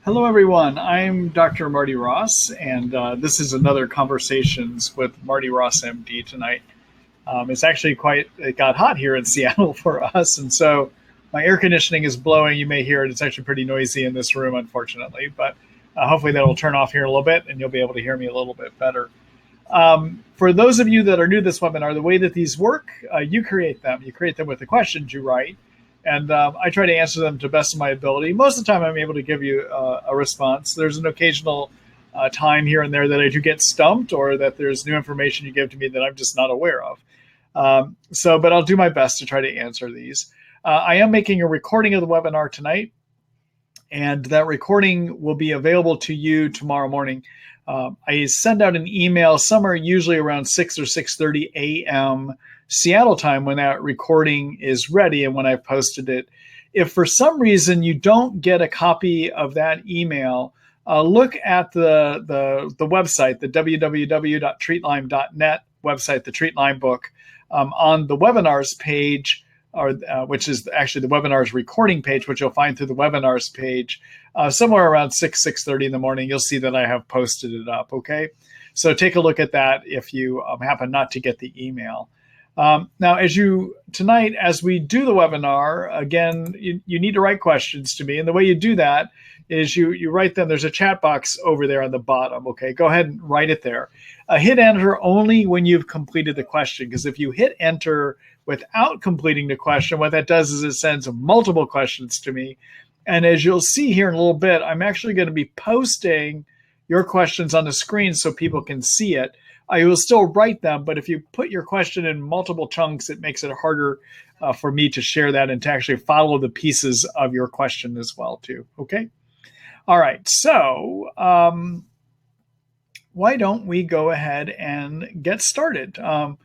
Hello, everyone. I'm Dr. Marty Ross, and this is another Conversations with Marty Ross MD tonight. It's actually it got hot here in Seattle for us, and so my air conditioning is blowing. You may hear it. It's actually pretty noisy in this room, unfortunately, but hopefully that will turn off here in a little bit, and you'll be able to hear me a little bit better. For those of you that are new to this webinar, the way that these work, you create them. You create them with the questions you write. And I try to answer them to the best of my ability. Most of the time, I'm able to give you a response. There's an occasional time here and there that I do get stumped, or that there's new information you give to me that I'm just not aware of. But I'll do my best to try to answer these. I am making a recording of the webinar tonight, and that recording will be available to you tomorrow morning. I send out an email somewhere usually around 6 or 6:30 a.m. Seattle time when that recording is ready and when I've posted it. If for some reason you don't get a copy of that email, look at the website, the www.treatlyme.net website, the Treat Lyme book, on the webinars page, which is actually the webinars recording page, which you'll find through the webinars page. Somewhere around 6:30 in the morning, you'll see that I have posted it up, okay? So take a look at that if you happen not to get the email. Now, tonight, as we do the webinar, again, you need to write questions to me. And the way you do that is you write them. There's a chat box over there on the bottom. Okay, go ahead and write it there. Hit enter only when you've completed the question, because if you hit enter without completing the question, what that does is it sends multiple questions to me. And as you'll see here in a little bit, I'm actually going to be posting your questions on the screen so people can see it. I will still write them, but if you put your question in multiple chunks, it makes it harder for me to share that and to actually follow the pieces of your question as well, too. Okay? All right. So why don't we go ahead and get started? So I'm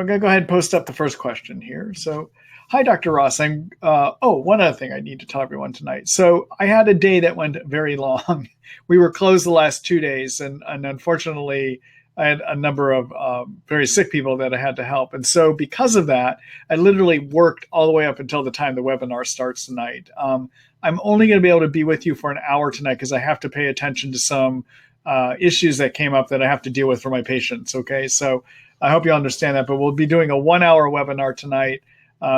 going to go ahead and post up the first question here. So, hi, Dr. Ross. One other thing I need to tell everyone tonight. So I had a day that went very long. We were closed the last 2 days, and unfortunately, I had a number of very sick people that I had to help. And so because of that, I literally worked all the way up until the time the webinar starts tonight. I'm only going to be able to be with you for an hour tonight because I have to pay attention to some issues that came up that I have to deal with for my patients. Okay, so I hope you understand that. But we'll be doing a 1-hour webinar tonight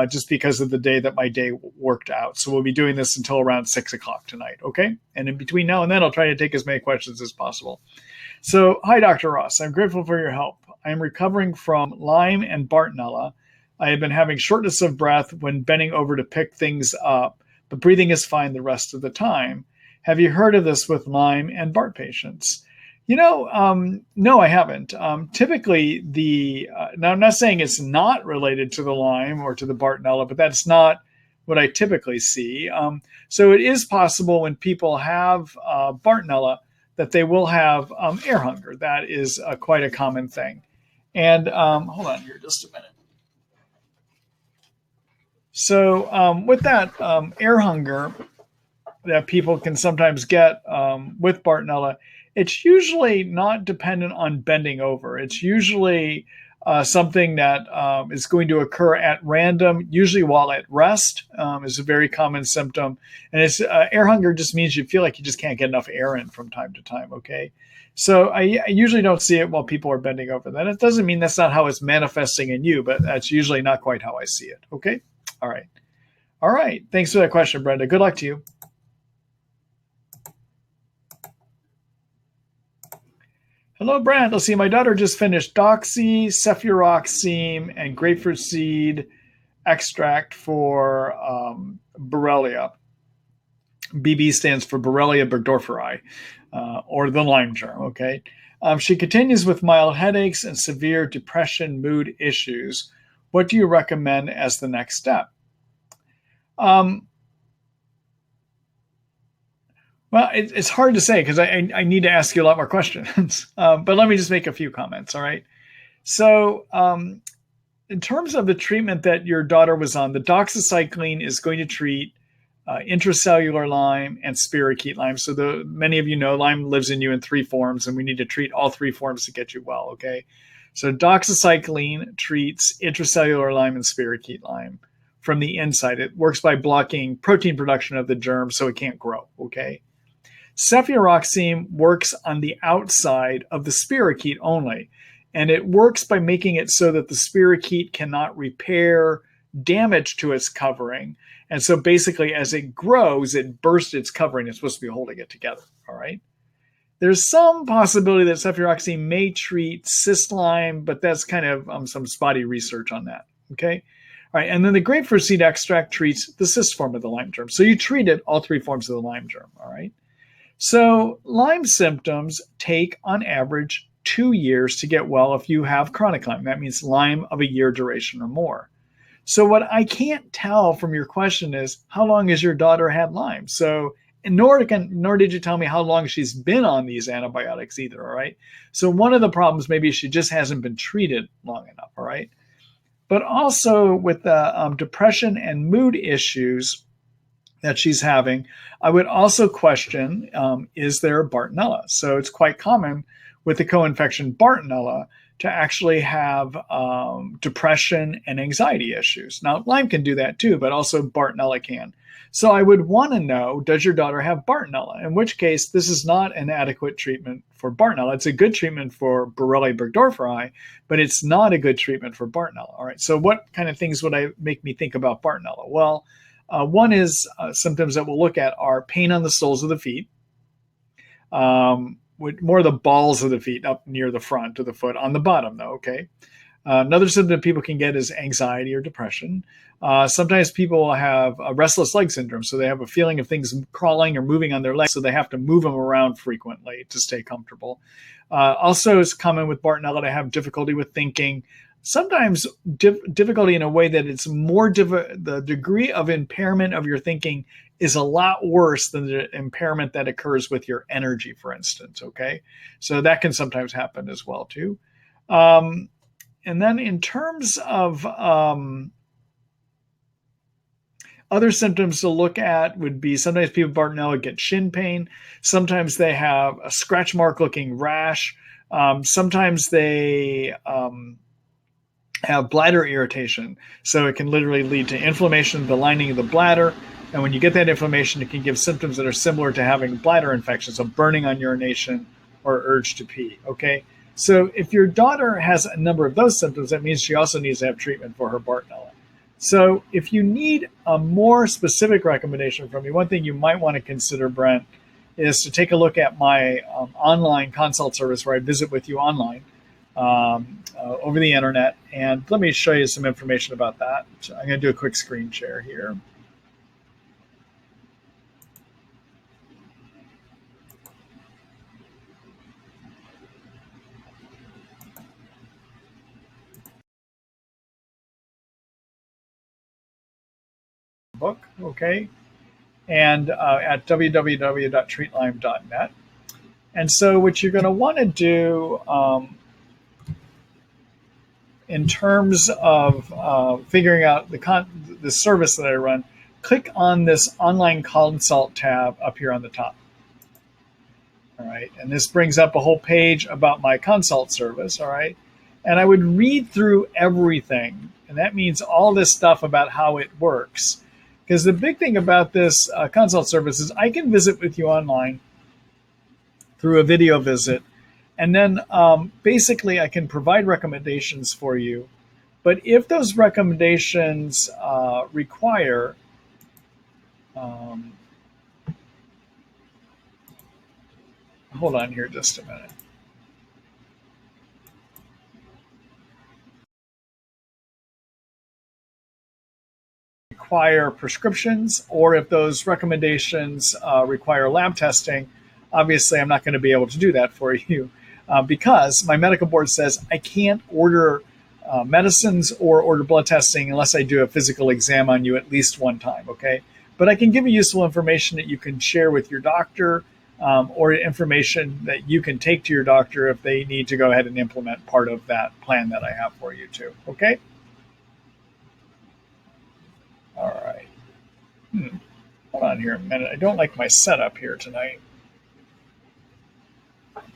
just because of the day that my day worked out. So we'll be doing this until around 6 o'clock tonight. Okay, and in between now and then, I'll try to take as many questions as possible. So, hi, Dr. Ross. I'm grateful for your help. I am recovering from Lyme and Bartonella. I have been having shortness of breath when bending over to pick things up, but breathing is fine the rest of the time. Have you heard of this with Lyme and Bart patients? No, I haven't. Typically, now I'm not saying it's not related to the Lyme or to the Bartonella, but that's not what I typically see. So it is possible when people have Bartonella that they will have air hunger. That is quite a common thing. And hold on here just a minute. So with that air hunger that people can sometimes get with Bartonella, it's usually not dependent on bending over. It's usually something that is going to occur at random, usually while at rest, is a very common symptom. And it's air hunger just means you feel like you just can't get enough air in from time to time, okay? So I usually don't see it while people are bending over. That it doesn't mean that's not how it's manifesting in you, but that's usually not quite how I see it, okay? All right. All right. Thanks for that question, Brenda. Good luck to you. Hello, Brand. Let's see. My daughter just finished doxy, cefuroxime, and grapefruit seed extract for Borrelia. BB stands for Borrelia burgdorferi, or the Lyme germ. Okay. She continues with mild headaches and severe depression, mood issues. What do you recommend as the next step? Well, it's hard to say because I need to ask you a lot more questions. But let me just make a few comments, all right? So in terms of the treatment that your daughter was on, the doxycycline is going to treat intracellular Lyme and spirochete Lyme. So many of you know Lyme lives in you in 3 forms, and we need to treat all 3 forms to get you well, okay? So doxycycline treats intracellular Lyme and spirochete Lyme from the inside. It works by blocking protein production of the germ so it can't grow, okay? Cefuroxime works on the outside of the spirochete only, and it works by making it so that the spirochete cannot repair damage to its covering. And so basically, as it grows, it bursts its covering. It's supposed to be holding it together. All right. There's some possibility that cefuroxime may treat cyst Lyme, but that's kind of some spotty research on that. Okay. All right. And then the grapefruit seed extract treats the cyst form of the Lyme germ. So you treated all three forms of the Lyme germ. All right. So Lyme symptoms take on average 2 years to get well if you have chronic Lyme. That means Lyme of a year duration or more. So what I can't tell from your question is, how long has your daughter had Lyme? So nor did you tell me how long she's been on these antibiotics either, all right? So one of the problems, maybe she just hasn't been treated long enough, all right? But also with the depression and mood issues that she's having, I would also question, is there Bartonella? So it's quite common with the co-infection Bartonella to actually have depression and anxiety issues. Now, Lyme can do that too, but also Bartonella can. So I would want to know, does your daughter have Bartonella? In which case, this is not an adequate treatment for Bartonella. It's a good treatment for Borrelia burgdorferi, but it's not a good treatment for Bartonella. All right, so what kind of things would make me think about Bartonella? Well, one is symptoms that we'll look at are pain on the soles of the feet, with more of the balls of the feet up near the front of the foot, on the bottom though, okay? Another symptom people can get is anxiety or depression. Sometimes people have a restless leg syndrome, so they have a feeling of things crawling or moving on their legs, so they have to move them around frequently to stay comfortable. Also, it's common with Bartonella to have difficulty with thinking, sometimes difficulty in a way that it's more the degree of impairment of your thinking is a lot worse than the impairment that occurs with your energy, for instance, okay? So that can sometimes happen as well, too. And then in terms of other symptoms to look at would be sometimes people with Bartonella get shin pain. Sometimes they have a scratch mark looking rash. Sometimes they have bladder irritation. So it can literally lead to inflammation of the lining of the bladder. And when you get that inflammation, it can give symptoms that are similar to having bladder infection, so burning on urination or urge to pee, okay? So if your daughter has a number of those symptoms, that means she also needs to have treatment for her Bartonella. So if you need a more specific recommendation from me, one thing you might want to consider, Brent, is to take a look at my online consult service where I visit with you online over the internet. And let me show you some information about that. So I'm going to do a quick screen share here. Book, okay, and at www.treatlyme.net. And so what you're going to want to do in terms of figuring out the service that I run, click on this online consult tab up here on the top. All right, and this brings up a whole page about my consult service, all right? And I would read through everything, and that means all this stuff about how it works. Because the big thing about this consult service is I can visit with you online through a video visit, and then basically I can provide recommendations for you. But if those recommendations require hold on here just a minute. Require prescriptions, or if those recommendations require lab testing, obviously I'm not going to be able to do that for you because my medical board says I can't order medicines or order blood testing unless I do a physical exam on you at least one time, okay? But I can give you useful information that you can share with your doctor or information that you can take to your doctor if they need to go ahead and implement part of that plan that I have for you too, okay? All right. Hold on here a minute. I don't like my setup here tonight.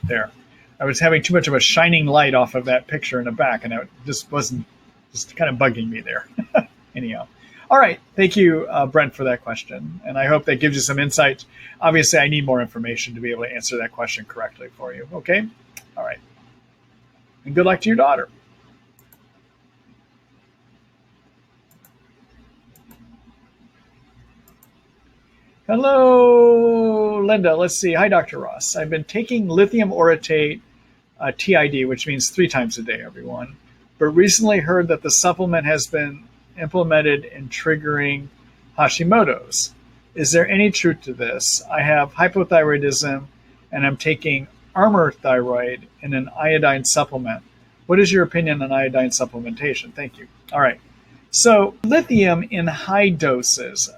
There. I was having too much of a shining light off of that picture in the back, and it just wasn't, just kind of bugging me there. Anyhow. All right. Thank you, Brent, for that question. And I hope that gives you some insight. Obviously, I need more information to be able to answer that question correctly for you. Okay. All right. And good luck to your daughter. Hello, Linda. Let's see. Hi, Dr. Ross. I've been taking lithium orotate TID, which means 3 times a day, everyone. But recently heard that the supplement has been implemented in triggering Hashimoto's. Is there any truth to this? I have hypothyroidism and I'm taking Armor Thyroid in an iodine supplement. What is your opinion on iodine supplementation? Thank you. All right. So, lithium in high doses,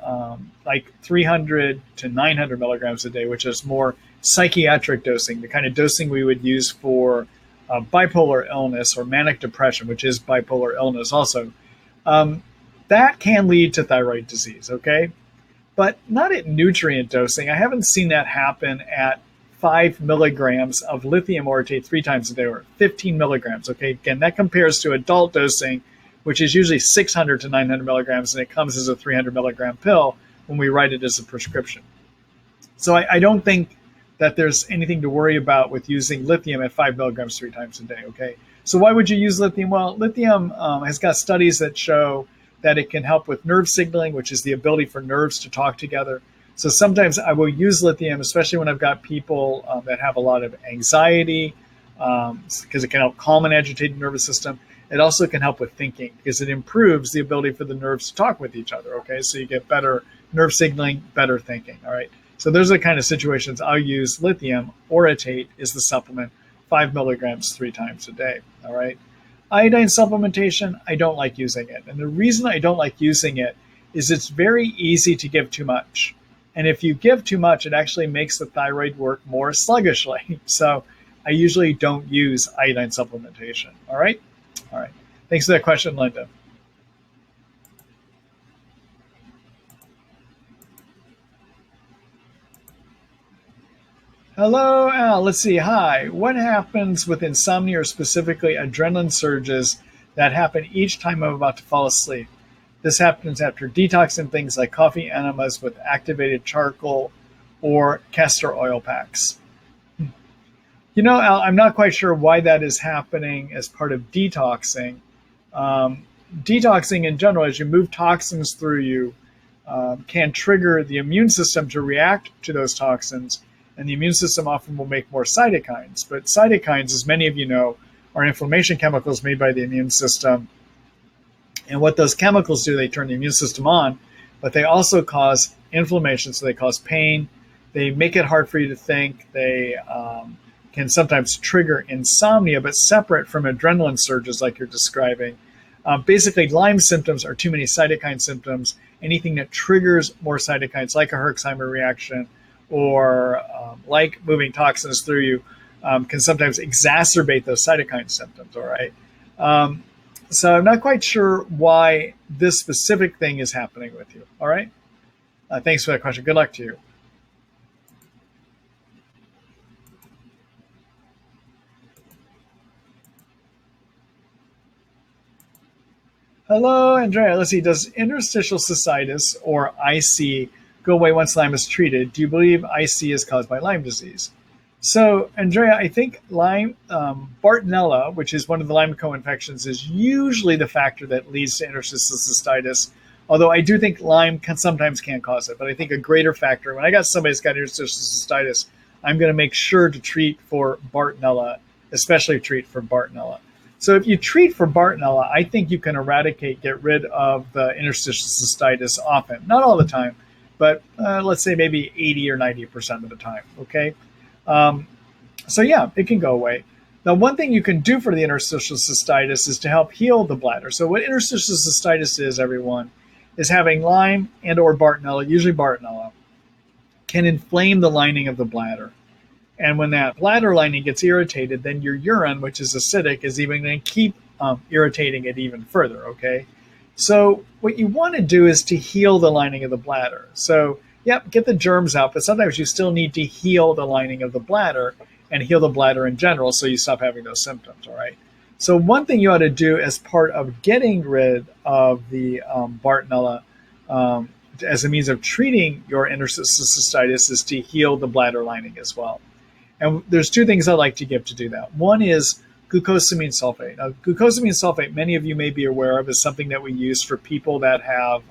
like 300 to 900 milligrams a day, which is more psychiatric dosing, the kind of dosing we would use for bipolar illness or manic depression, which is bipolar illness also, that can lead to thyroid disease, okay? But not at nutrient dosing. I haven't seen that happen at 5 milligrams of lithium orotate 3 times a day or 15 milligrams, okay? Again, that compares to adult dosing, which is usually 600 to 900 milligrams, and it comes as a 300 milligram pill when we write it as a prescription. So I don't think that there's anything to worry about with using lithium at 5 milligrams 3 times a day, okay? So why would you use lithium? Well, lithium has got studies that show that it can help with nerve signaling, which is the ability for nerves to talk together. So sometimes I will use lithium, especially when I've got people that have a lot of anxiety, because it can help calm an agitated nervous system. It also can help with thinking because it improves the ability for the nerves to talk with each other, okay? So you get better nerve signaling, better thinking, all right? So those are the kind of situations I'll use lithium. Orotate is the supplement, 5 milligrams 3 times a day, all right? Iodine supplementation, I don't like using it. And the reason I don't like using it is it's very easy to give too much. And if you give too much, it actually makes the thyroid work more sluggishly. So I usually don't use iodine supplementation, all right? All right. Thanks for that question, Linda. Hello, Al. Let's see. Hi. What happens with insomnia or specifically adrenaline surges that happen each time I'm about to fall asleep? This happens after detoxing things like coffee enemas with activated charcoal or castor oil packs. You know, Al, I'm not quite sure why that is happening as part of detoxing. Detoxing in general, as you move toxins through you, can trigger the immune system to react to those toxins, and the immune system often will make more cytokines. But cytokines, as many of you know, are inflammation chemicals made by the immune system. And what those chemicals do, they turn the immune system on, but they also cause inflammation, so they cause pain. They make it hard for you to think. They can sometimes trigger insomnia, but separate from adrenaline surges like you're describing. Basically, Lyme symptoms are too many cytokine symptoms. Anything that triggers more cytokines, like a Herxheimer reaction or like moving toxins through you, can sometimes exacerbate those cytokine symptoms, all right? So I'm not quite sure why this specific thing is happening with you, all right? Thanks for that question. Good luck to you. Hello, Andrea. Let's see. Does interstitial cystitis or IC go away once Lyme is treated? Do you believe IC is caused by Lyme disease? So, Andrea, I think Lyme, Bartonella, which is one of the Lyme co-infections, is usually the factor that leads to interstitial cystitis. Although I do think Lyme sometimes can cause it, but I think a greater factor. When I got somebody who's got interstitial cystitis, I'm going to make sure to treat for Bartonella, especially treat for Bartonella. So if you treat for Bartonella, I think you can get rid of the interstitial cystitis often. Not all the time, but let's say maybe 80 or 90% of the time, okay? So yeah, it can go away. Now, one thing you can do for the interstitial cystitis is to help heal the bladder. So what interstitial cystitis is, everyone, is having Lyme and or Bartonella, usually Bartonella, can inflame the lining of the bladder. And when that bladder lining gets irritated, then your urine, which is acidic, is even going to keep irritating it even further, okay? So what you want to do is to heal the lining of the bladder. So, yep, get the germs out, but sometimes you still need to heal the lining of the bladder and heal the bladder in general so you stop having those symptoms, all right? So one thing you ought to do as part of getting rid of the Bartonella as a means of treating your interstitial cystitis is to heal the bladder lining as well. And there's two things I like to give to do that. One is glucosamine sulfate. Now, glucosamine sulfate, many of you may be aware of, is something that we use for people that have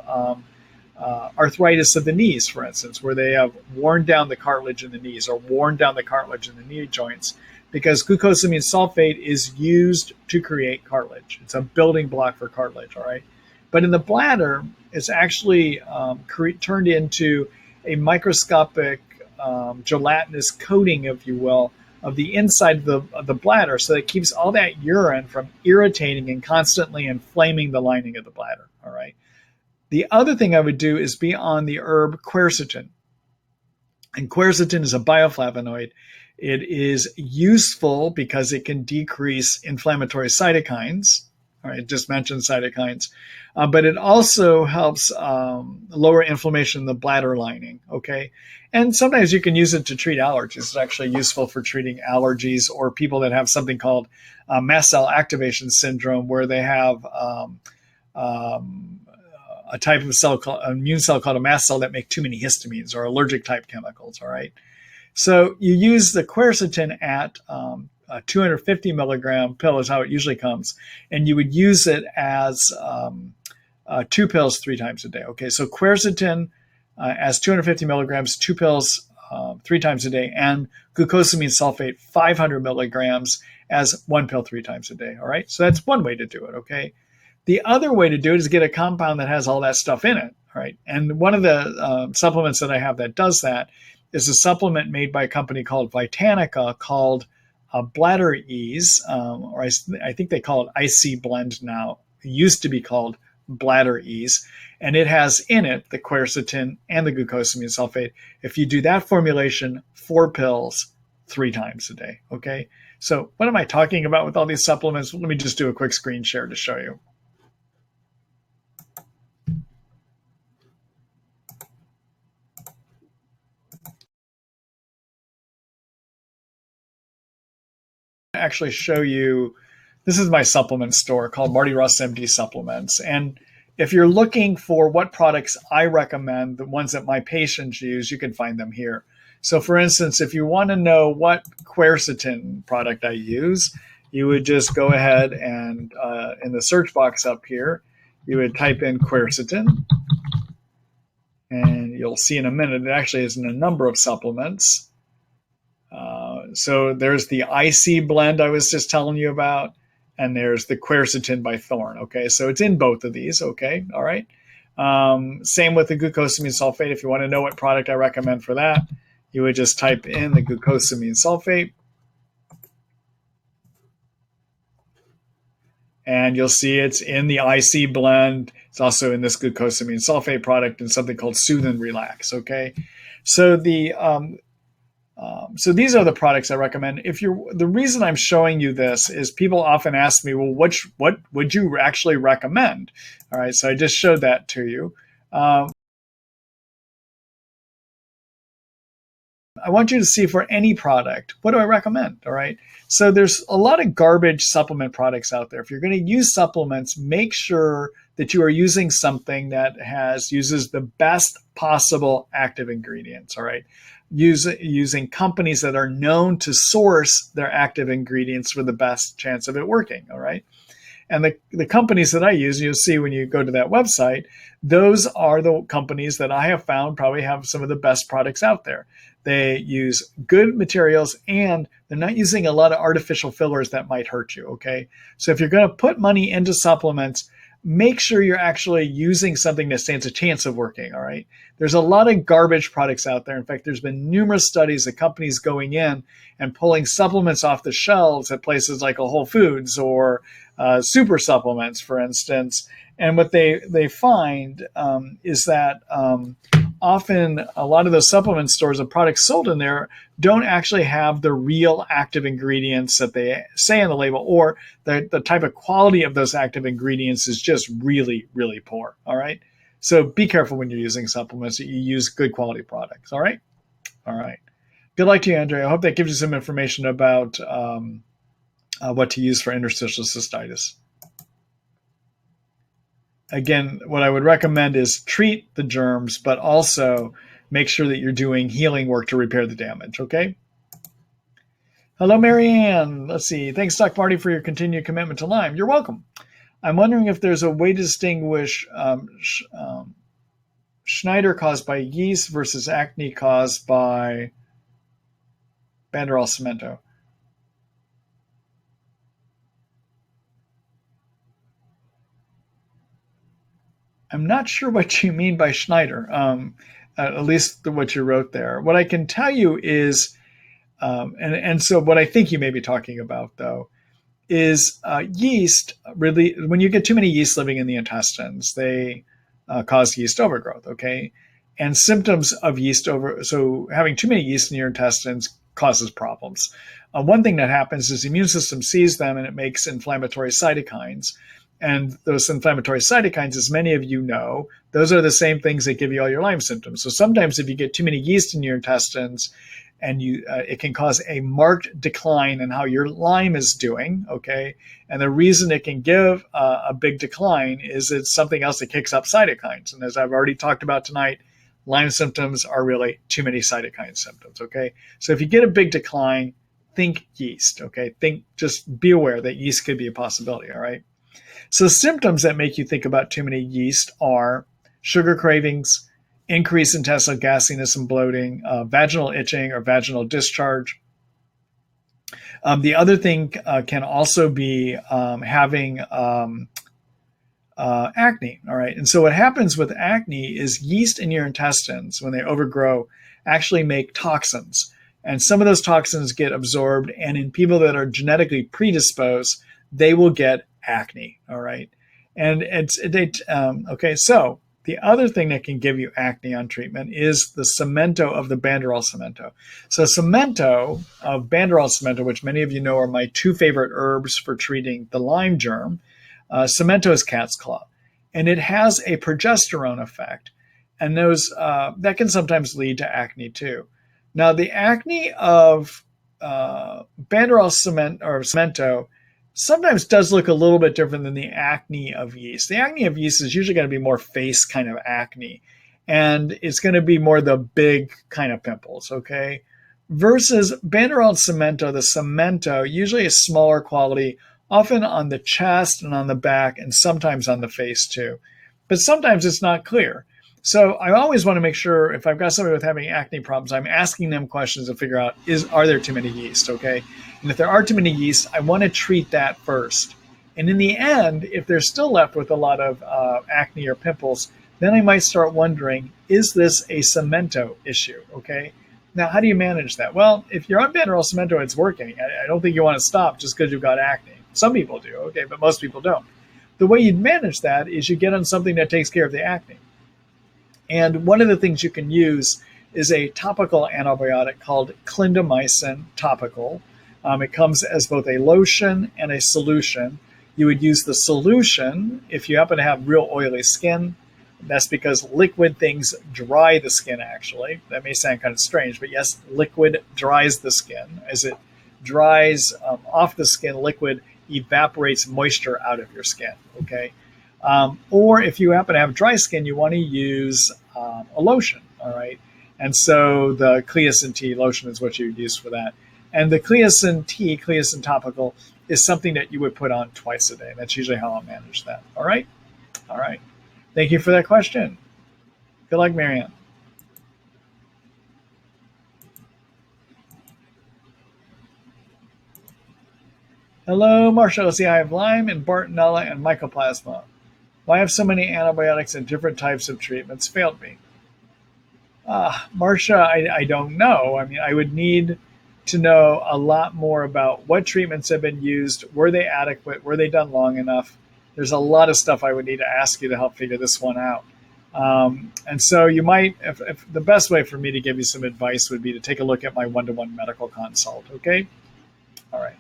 arthritis of the knees, for instance, where they have worn down the cartilage in the knees or worn down the cartilage in the knee joints, because glucosamine sulfate is used to create cartilage. It's a building block for cartilage, all right? But in the bladder, it's actually turned into a microscopic gelatinous coating, if you will, of the inside of the bladder, so that it keeps all that urine from irritating and constantly inflaming the lining of the bladder, all right? The other thing I would do is be on the herb quercetin. And quercetin is a bioflavonoid. It is useful because it can decrease inflammatory cytokines. All right, just mentioned cytokines. But it also helps lower inflammation in the bladder lining, okay? And sometimes you can use it to treat allergies. It's actually useful for treating allergies or people that have something called mast cell activation syndrome, where they have a type of cell called an immune cell called a mast cell that make too many histamines or allergic type chemicals, all right? So you use the quercetin at a 250 milligram pill is how it usually comes, and you would use it as 2 pills 3 times a day. Okay, so quercetin as 250 milligrams, 2 pills 3 times a day, and glucosamine sulfate 500 milligrams as 1 pill 3 times a day. All right, so that's one way to do it. Okay, the other way to do it is get a compound that has all that stuff in it. All right, and one of the supplements that I have that does that is a supplement made by a company called Vitanica called Bladder Ease, or I think they call it IC Blend now. It used to be called Bladder Ease, and it has in it the quercetin and the glucosamine sulfate. If you do that formulation, 4 pills 3 times a day. Okay, so what am I talking about with all these supplements? Let me just do a quick screen share to show you. Actually show you, this is my supplement store called Marty Ross MD Supplements. And if you're looking for what products I recommend, the ones that my patients use, you can find them here. So for instance, if you want to know what quercetin product I use, you would just go ahead and in the search box up here, you would type in quercetin, and you'll see in a minute it actually is in a number of supplements. So there's the IC blend I was just telling you about, and there's the quercetin by Thorne. Okay, so it's in both of these. Okay, all right. Same with the glucosamine sulfate. If you want to know what product I recommend for that, you would just type in the glucosamine sulfate, and you'll see it's in the IC blend. It's also in this glucosamine sulfate product and something called Soothe and Relax. Okay, so so these are the products I recommend. The reason I'm showing you this is people often ask me, well, what would you actually recommend? All right, so I just showed that to you. I want you to see for any product, what do I recommend? All right, so there's a lot of garbage supplement products out there. If you're going to use supplements, make sure that you are using something that uses the best possible active ingredients. All right, using companies that are known to source their active ingredients for the best chance of it working. All right. And the companies that I use, you'll see when you go to that website, those are the companies that I have found probably have some of the best products out there. They use good materials, and they're not using a lot of artificial fillers that might hurt you, okay? So if you're going to put money into supplements, make sure you're actually using something that stands a chance of working, all right? There's a lot of garbage products out there. In fact, there's been numerous studies of companies going in and pulling supplements off the shelves at places like a Whole Foods or Super Supplements, for instance. And what they find is that often a lot of those supplement stores and products sold in there don't actually have the real active ingredients that they say on the label, or the type of quality of those active ingredients is just really, really poor. All right. So be careful when you're using supplements that you use good quality products. All right. All right. Good luck to you, Andrea. I hope that gives you some information about what to use for interstitial cystitis. again, what I would recommend is treat the germs, but also make sure that you're doing healing work to repair the damage, okay? Hello, Marianne. Let's see. Thanks, Dr. Marty, for your continued commitment to Lyme. You're welcome. I'm wondering if there's a way to distinguish Schneider caused by yeast versus acne caused by Banderol cemento. I'm not sure what you mean by Schneider, at least what you wrote there. What I can tell you is, and so what I think you may be talking about, though, is yeast. Really, when you get too many yeast living in the intestines, they cause yeast overgrowth, okay? And symptoms of so having too many yeast in your intestines causes problems. One thing that happens is the immune system sees them and it makes inflammatory cytokines. And those inflammatory cytokines, as many of you know, those are the same things that give you all your Lyme symptoms. So sometimes if you get too many yeast in your intestines, and it can cause a marked decline in how your Lyme is doing, okay? And the reason it can give a big decline is it's something else that kicks up cytokines. And as I've already talked about tonight, Lyme symptoms are really too many cytokine symptoms, okay? So if you get a big decline, think yeast, okay? Just be aware that yeast could be a possibility, all right? So symptoms that make you think about too many yeast are sugar cravings, increased intestinal gasiness and bloating, vaginal itching or vaginal discharge. The other thing can also be having acne, all right? And so what happens with acne is yeast in your intestines, when they overgrow, actually make toxins. And some of those toxins get absorbed, and in people that are genetically predisposed, they will get acne, all right? And okay, so the other thing that can give you acne on treatment is the cemento of the Banderol cemento. So cemento of Banderol cemento, which many of you know are my two favorite herbs for treating the Lyme germ, cemento is cat's claw, and it has a progesterone effect, and that can sometimes lead to acne too. Now, the acne of Banderol cemento sometimes does look a little bit different than the acne of yeast. The acne of yeast is usually going to be more face kind of acne, and it's going to be more the big kind of pimples, okay? Versus Banderol cemento, the cemento usually is smaller quality, often on the chest and on the back, and sometimes on the face too. But sometimes it's not clear. So I always want to make sure if I've got somebody with having acne problems, I'm asking them questions to figure out, are there too many yeast, okay? And if there are too many yeast, I want to treat that first. And in the end, if they're still left with a lot of acne or pimples, then I might start wondering, is this a cemento issue, okay? Now, how do you manage that? Well, if you're on Banderol cemento, it's working. I don't think you want to stop just because you've got acne. Some people do, okay, but most people don't. The way you'd manage that is you get on something that takes care of the acne. And one of the things you can use is a topical antibiotic called clindamycin topical. It comes as both a lotion and a solution. You would use the solution if you happen to have real oily skin. That's because liquid things dry the skin, actually. That may sound kind of strange, but yes, liquid dries the skin. As it dries off the skin, liquid evaporates moisture out of your skin, okay? Or if you happen to have dry skin, you want to use a lotion, all right? And so the Cliacin T lotion is what you would use for that. And the Cliacin T, Cliacin topical, is something that you would put on twice a day. That's usually how I'll manage that, all right? All right. Thank you for that question. Good luck, Marianne. Hello, Marcia. Let's see, I have Lyme and Bartonella and Mycoplasma. Why have so many antibiotics and different types of treatments failed me? Marcia, I don't know. I mean, I would need to know a lot more about what treatments have been used. Were they adequate? Were they done long enough? There's a lot of stuff I would need to ask you to help figure this one out. And so you might, if the best way for me to give you some advice would be to take a look at my one-to-one medical consult, okay? All right.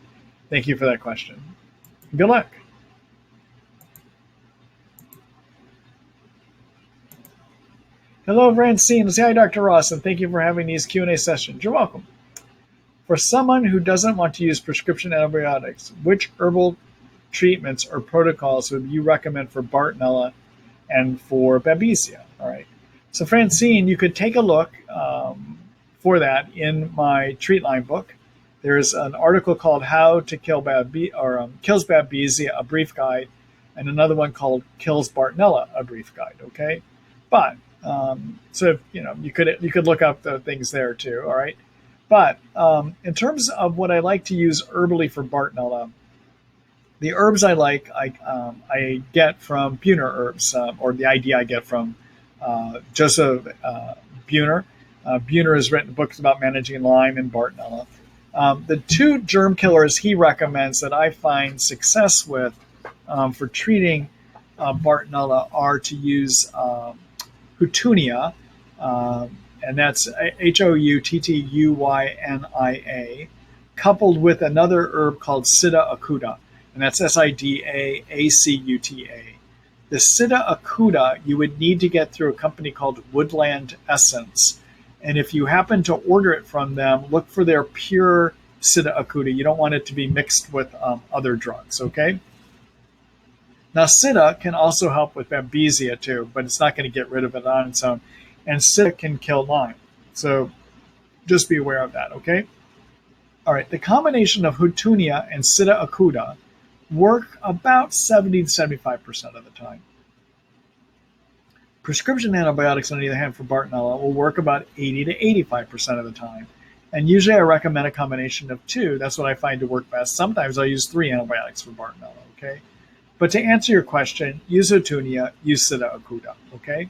Thank you for that question. Good luck. Hello, Francine. Say hi, Dr. Ross, and thank you for having these Q&A sessions. You're welcome. For someone who doesn't want to use prescription antibiotics, which herbal treatments or protocols would you recommend for Bartonella and for Babesia. All right. So Francine, you could take a look for that in my treat Lyme book. There's an article called "How to Kill Kills Babesia: A Brief Guide," and another one called "Kills Bartonella: A Brief Guide." Okay, but so you could look up the things there too. All right, but in terms of what I like to use herbally for Bartonella, the herbs I like I get from Buhner herbs, or the idea I get from Joseph Buhner. Buhner has written books about managing Lyme and Bartonella. The two germ killers he recommends that I find success with for treating Bartonella are to use Houtunia, and that's Houttuinia, coupled with another herb called Sida acuta, and that's Sidaacuta. The Sida acuta you would need to get through a company called Woodland Essence. And if you happen to order it from them, look for their pure Sida acuta. You don't want it to be mixed with other drugs, okay? Now, Sida can also help with Babesia too, but it's not going to get rid of it on its own. And Sida can kill Lyme. So just be aware of that, okay? All right, the combination of Houtunia and Sida acuta work about 70 to 75% of the time. Prescription antibiotics, on the other hand, for Bartonella will work about 80 to 85% of the time. And usually I recommend a combination of two. That's what I find to work best. Sometimes I'll use 3 antibiotics for Bartonella, okay? But to answer your question, use Houtunia, use Sida acuta, okay?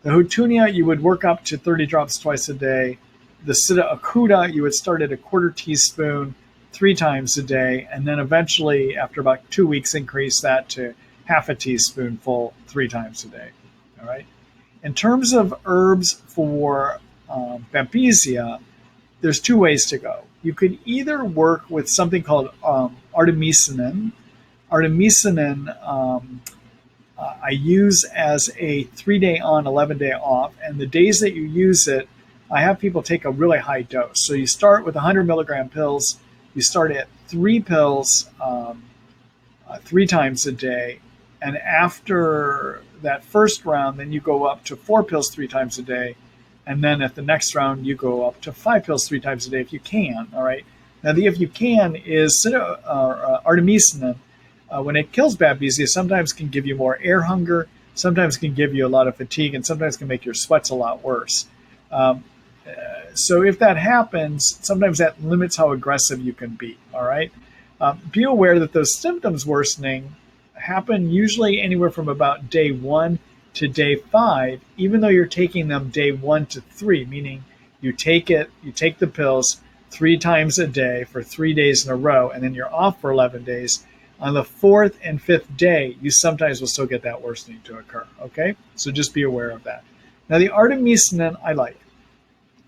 The Houtunia, you would work up to 30 drops twice a day. The Sida acuta, you would start at a 1/4 teaspoon 3 times a day, and then eventually, after about 2 weeks, increase that to 1/2 teaspoonful 3 times a day. All right. In terms of herbs for Babesia, there's 2 ways to go. You could either work with something called artemisinin. Artemisinin I use as a 3-day on, 11-day off, and the days that you use it, I have people take a really high dose. So you start with 100 milligram pills. You start at 3 pills 3 times a day, and after that first round, then you go up to 4 pills 3 times a day. And then at the next round, you go up to 5 pills 3 times a day if you can. All right. Now, the if you can is artemisinin. When it kills Babesia, sometimes can give you more air hunger, sometimes can give you a lot of fatigue, and sometimes can make your sweats a lot worse. So if that happens, sometimes that limits how aggressive you can be. All right. Be aware that those symptoms worsening happen usually anywhere from about day 1 to day 5, even though you're taking them day 1 to 3, meaning you take the pills 3 times a day for 3 days in a row, and then you're off for 11 days. On the 4th and 5th day, you sometimes will still get that worsening to occur, okay? So just be aware of that. Now, the artemisinin I like.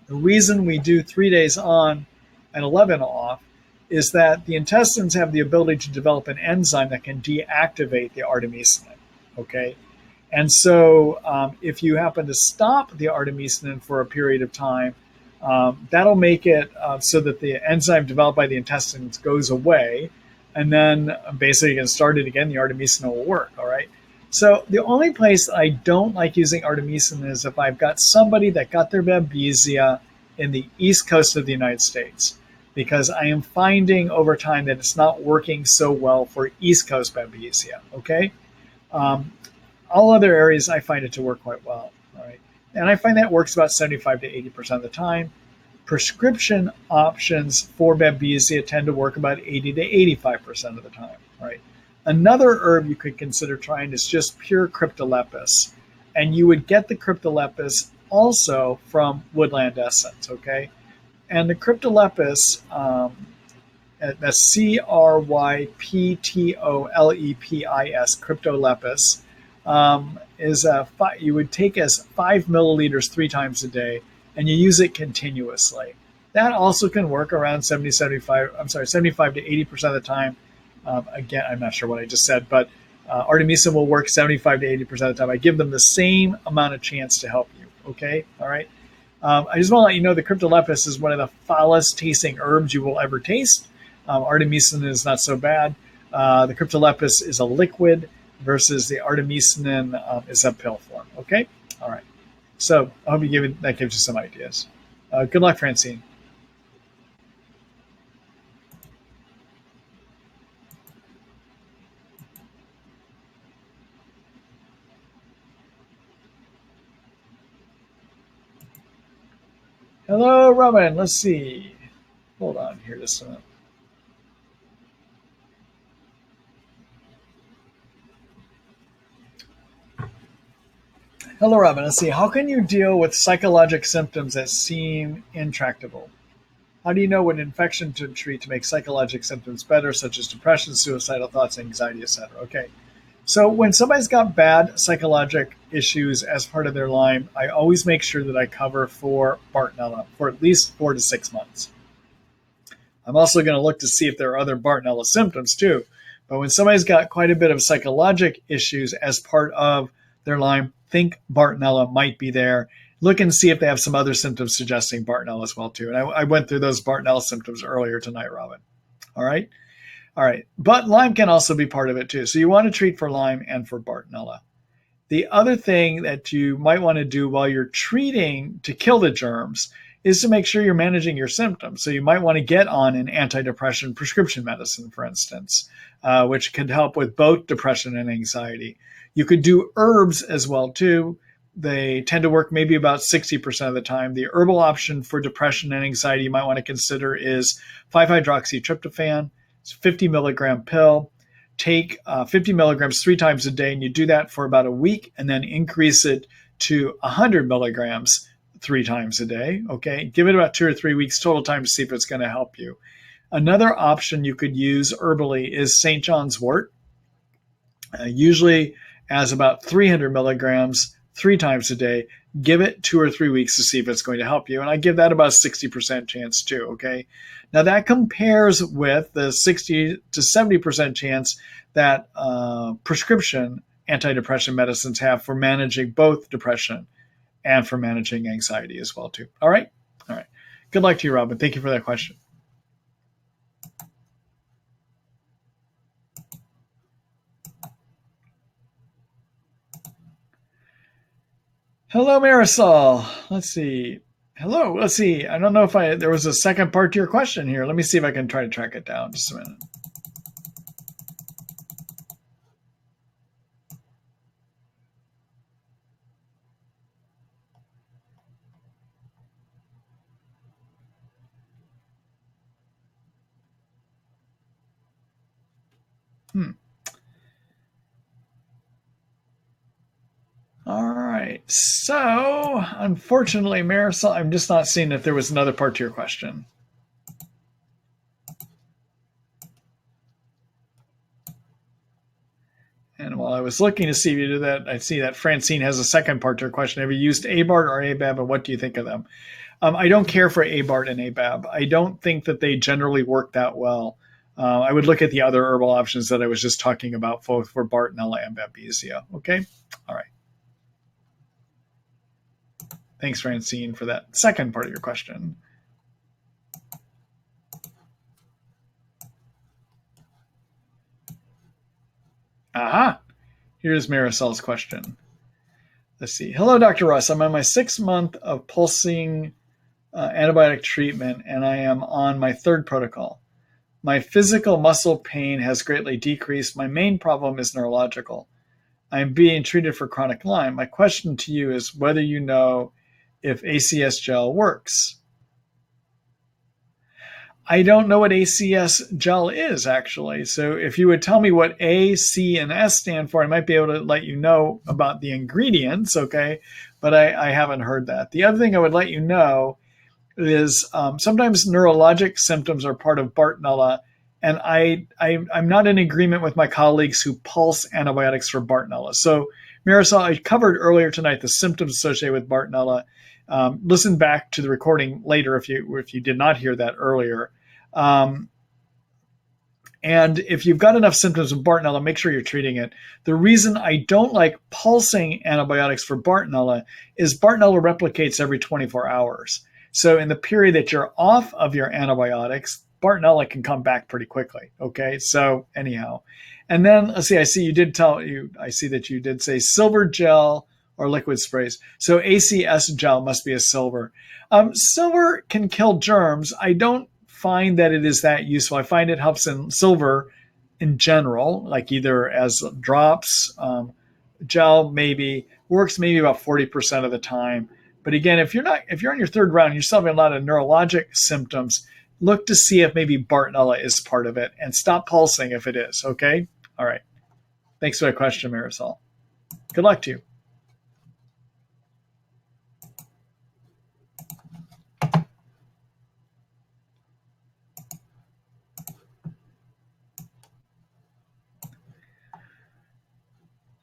The reason we do 3 days on and 11 off is that the intestines have the ability to develop an enzyme that can deactivate the artemisinin, okay? And so if you happen to stop the artemisinin for a period of time, that'll make it so that the enzyme developed by the intestines goes away, and then basically you can start it again, the artemisinin will work, all right? So the only place I don't like using artemisinin is if I've got somebody that got their Babesia in the East Coast of the United States, because I am finding over time that it's not working so well for East Coast Babesia, okay? All other areas, I find it to work quite well, all right? And I find that works about 75 to 80% of the time. Prescription options for Babesia tend to work about 80 to 85% of the time, all right? Another herb you could consider trying is just pure Cryptolepis. And you would get the Cryptolepis also from Woodland Essence, okay? And the Cryptolepis, that's Cryptolepis, Cryptolepis, you would take as 5 milliliters 3 times a day, and you use it continuously. That also can work around 75 to 80% of the time. Again, I'm not sure what I just said, but Artemisinin will work 75 to 80% of the time. I give them the same amount of chance to help you, okay? All right? I just want to let you know the Cryptolepis is one of the foulest tasting herbs you will ever taste. Artemisinin is not so bad. The Cryptolepis is a liquid versus the artemisinin is a pill form. Okay? All right. So I hope that gives you some ideas. Good luck, Francine. Hello, Robin. Let's see. Hold on here just a minute. Hello, Robin. Let's see. How can you deal with psychological symptoms that seem intractable? How do you know what infection to treat to make psychological symptoms better, such as depression, suicidal thoughts, anxiety, etc.? Okay. So when somebody's got bad psychological issues as part of their Lyme, I always make sure that I cover for Bartonella for at least 4 to 6 months. I'm also going to look to see if there are other Bartonella symptoms too. But when somebody's got quite a bit of psychological issues as part of their Lyme, think Bartonella might be there. Look and see if they have some other symptoms suggesting Bartonella as well too. And I went through those Bartonella symptoms earlier tonight, Robin. All right. All right. But Lyme can also be part of it too. So you want to treat for Lyme and for Bartonella. The other thing that you might want to do while you're treating to kill the germs is to make sure you're managing your symptoms. So you might want to get on an antidepressant prescription medicine, for instance, which could help with both depression and anxiety. You could do herbs as well too. They tend to work maybe about 60% of the time. The herbal option for depression and anxiety you might want to consider is 5-hydroxytryptophan. It's a 50 milligram pill. Take 50 milligrams 3 times a day, and you do that for about a week, and then increase it to 100 milligrams 3 times a day. Okay, give it about 2 or 3 weeks total time to see if it's going to help you. Another option you could use herbally is St. John's wort. Usually as about 300 milligrams 3 times a day. Give it 2 or 3 weeks to see if it's going to help you. And I give that about a 60% chance too, okay? Now that compares with the 60 to 70% chance that prescription antidepressant medicines have for managing both depression and for managing anxiety as well too. All right? All right. Good luck to you, Robin. Thank you for that question. Hello, Marisol. Let's see. Hello. Let's see. I don't know if there was a second part to your question here. Let me see if I can try to track it down. Just a minute. All right. So, unfortunately, Marisol, I'm just not seeing if there was another part to your question. And while I was looking to see if you did that, I see that Francine has a second part to her question. Have you used ABART or ABAB, and what do you think of them? I don't care for ABART and ABAB. I don't think that they generally work that well. I would look at the other herbal options that I was just talking about, both for Bartonella and Babesia. Okay? All right. Thanks, Francine, for that second part of your question. Aha! Here's Marisol's question. Let's see. Hello, Dr. Ross. I'm on my 6th month of pulsing antibiotic treatment, and I am on my 3rd protocol. My physical muscle pain has greatly decreased. My main problem is neurological. I'm being treated for chronic Lyme. My question to you is whether you know if ACS gel works. I don't know what ACS gel is, actually. So if you would tell me what A, C, and S stand for, I might be able to let you know about the ingredients, okay? But I haven't heard that. The other thing I would let you know is sometimes neurologic symptoms are part of Bartonella, and I'm not in agreement with my colleagues who pulse antibiotics for Bartonella. So, Marisol, I covered earlier tonight the symptoms associated with Bartonella. Listen back to the recording later if you did not hear that earlier. And if you've got enough symptoms of Bartonella, make sure you're treating it. The reason I don't like pulsing antibiotics for Bartonella is Bartonella replicates every 24 hours. So in the period that you're off of your antibiotics, Bartonella can come back pretty quickly. Okay, so anyhow, and then let's see. I see that you did say silver gel or liquid sprays. So ACS gel must be a silver. Silver can kill germs. I don't find that it is that useful. I find it helps in silver in general, like either as drops, gel maybe works maybe about 40% of the time. But again, if you're on your third round, you're still having a lot of neurologic symptoms, look to see if maybe Bartonella is part of it and stop pulsing if it is. Okay. All right. Thanks for that question, Marisol. Good luck to you.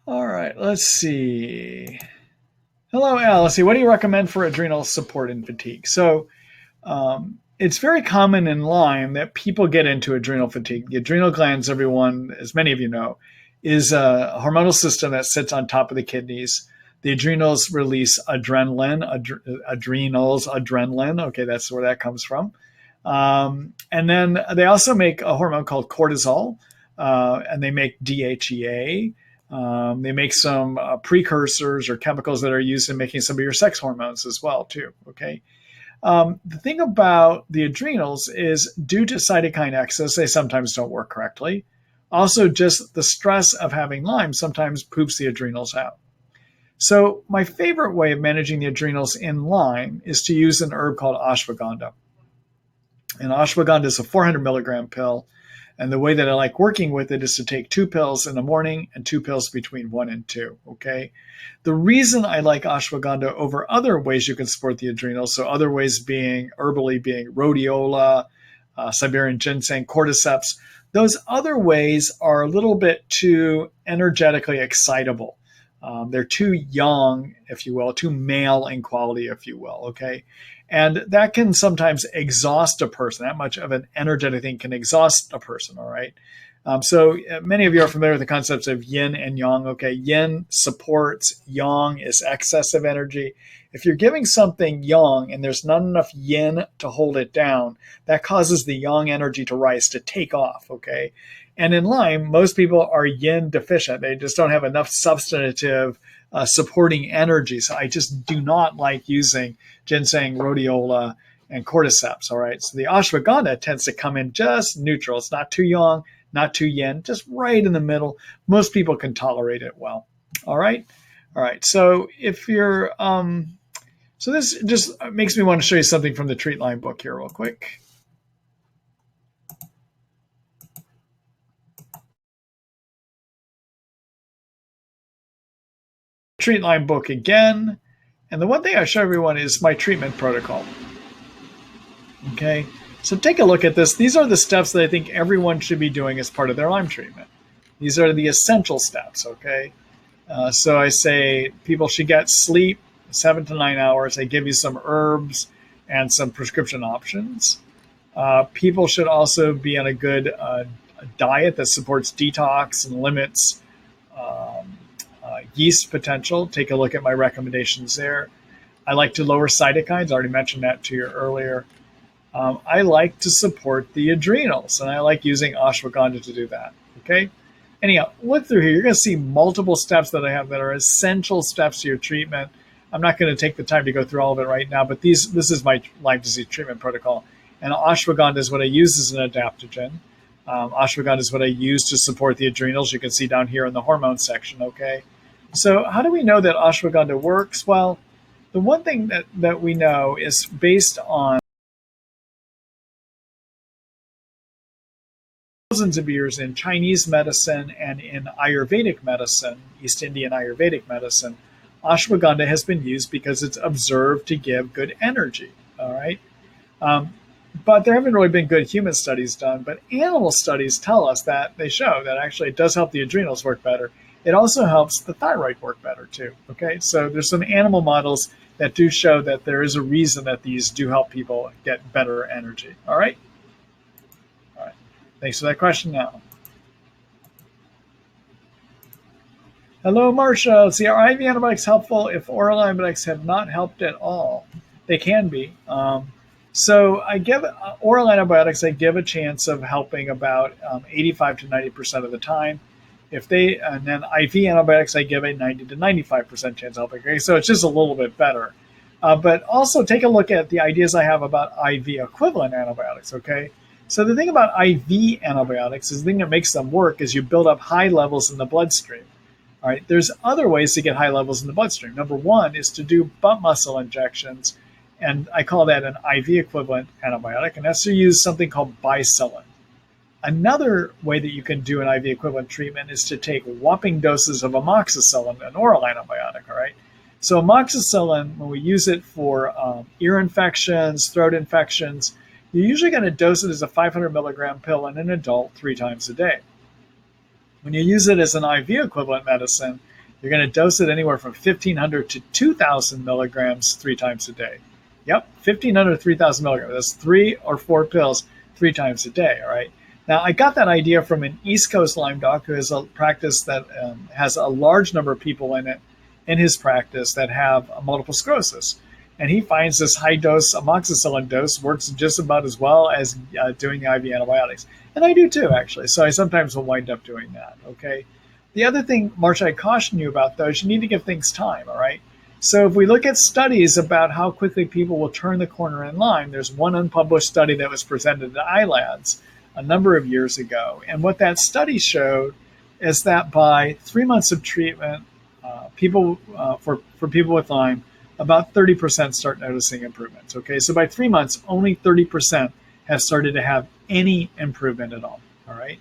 All right. Let's see. Hello, Al. Let's see. What do you recommend for adrenal support in fatigue? So, it's very common in Lyme that people get into adrenal fatigue. The adrenal glands, everyone, as many of you know, is a hormonal system that sits on top of the kidneys. The adrenals release adrenaline. Okay, that's where that comes from. And then they also make a hormone called cortisol, and they make DHEA. They make some precursors or chemicals that are used in making some of your sex hormones as well, too. Okay. The thing about the adrenals is due to cytokine excess, they sometimes don't work correctly. Also, just the stress of having Lyme sometimes poops the adrenals out. So my favorite way of managing the adrenals in Lyme is to use an herb called ashwagandha. And ashwagandha is a 400 milligram pill. And the way that I like working with it is to take 2 pills in the morning and 2 pills between 1 and 2. Okay. The reason I like ashwagandha over other ways you can support the adrenals, so other ways being herbally being rhodiola, Siberian ginseng, cordyceps, those other ways are a little bit too energetically excitable. They're too young, if you will, too male in quality, if you will. Okay. And that can sometimes exhaust a person. That much of an energetic thing can exhaust a person. All right. So many of you are familiar with the concepts of yin and yang. Okay. Yin supports, yang is excessive energy. If you're giving something yang and there's not enough yin to hold it down, that causes the yang energy to rise, to take off. Okay. And in Lyme, most people are yin deficient. They just don't have enough substantive supporting energy. So I just do not like using ginseng, rhodiola, and cordyceps. All right. So the ashwagandha tends to come in just neutral. It's not too yang, not too yin, just right in the middle. Most people can tolerate it well. All right. All right. So if you're, so this just makes me want to show you something from the Treat Lyme book here real quick. Treat Lyme book again. And the one thing I show everyone is my treatment protocol. Okay, so take a look at this. These are the steps that I think everyone should be doing as part of their Lyme treatment. These are the essential steps, okay? So I say people should get sleep, 7 to 9 hours. I give you some herbs and some prescription options. People should also be on a good diet that supports detox and limits yeast potential. Take a look at my recommendations there. I like to lower cytokines. I already mentioned that to you earlier. I like to support the adrenals, and I like using ashwagandha to do that. Okay. Anyhow, look through here. You're going to see multiple steps that I have that are essential steps to your treatment. I'm not going to take the time to go through all of it right now, but this is my Lyme disease treatment protocol. And ashwagandha is what I use as an adaptogen. Ashwagandha is what I use to support the adrenals. You can see down here in the hormone section. Okay. So how do we know that ashwagandha works? Well, the one thing that we know is based on thousands of years in Chinese medicine and in Ayurvedic medicine, East Indian Ayurvedic medicine, ashwagandha has been used because it's observed to give good energy. All right. But there haven't really been good human studies done, but animal studies tell us that they show that actually it does help the adrenals work better. It also helps the thyroid work better too. Okay, so there's some animal models that do show that there is a reason that these do help people get better energy. All right. All right. Thanks for that question now. Hello, Marcia. Let's see, are IV antibiotics helpful if oral antibiotics have not helped at all? They can be. So I give oral antibiotics. I give a chance of helping about 85 to 90% of the time. And then IV antibiotics, I give a 90 to 95% chance of helping. Okay? So it's just a little bit better. But also take a look at the ideas I have about IV equivalent antibiotics. Okay. So the thing about IV antibiotics is the thing that makes them work is you build up high levels in the bloodstream. All right. There's other ways to get high levels in the bloodstream. Number one is to do bump muscle injections, and I call that an IV equivalent antibiotic, and that's to use something called bicillin. Another way that you can do an IV equivalent treatment is to take whopping doses of amoxicillin, an oral antibiotic. All right. So amoxicillin, when we use it for ear infections, throat infections, you're usually going to dose it as a 500 milligram pill in an adult 3 times a day. When you use it as an IV equivalent medicine, you're going to dose it anywhere from 1,500 to 2,000 milligrams 3 times a day. Yep, 1,500 to 3,000 milligrams. That's 3 or 4 pills 3 times a day, all right? Now, I got that idea from an East Coast Lyme doc who has a practice that has a large number of people in it, in his practice, that have multiple sclerosis. And he finds this high-dose amoxicillin dose works just about as well as doing the IV antibiotics. And I do too, actually. So I sometimes will wind up doing that, okay? The other thing, Marcia, I caution you about, though, is you need to give things time, all right? So if we look at studies about how quickly people will turn the corner in Lyme, there's one unpublished study that was presented at ILADS a number of years ago. And what that study showed is that by 3 months of treatment, for people with Lyme, about 30% start noticing improvements. Okay, so by 3 months, only 30% have started to have any improvement at all. All right.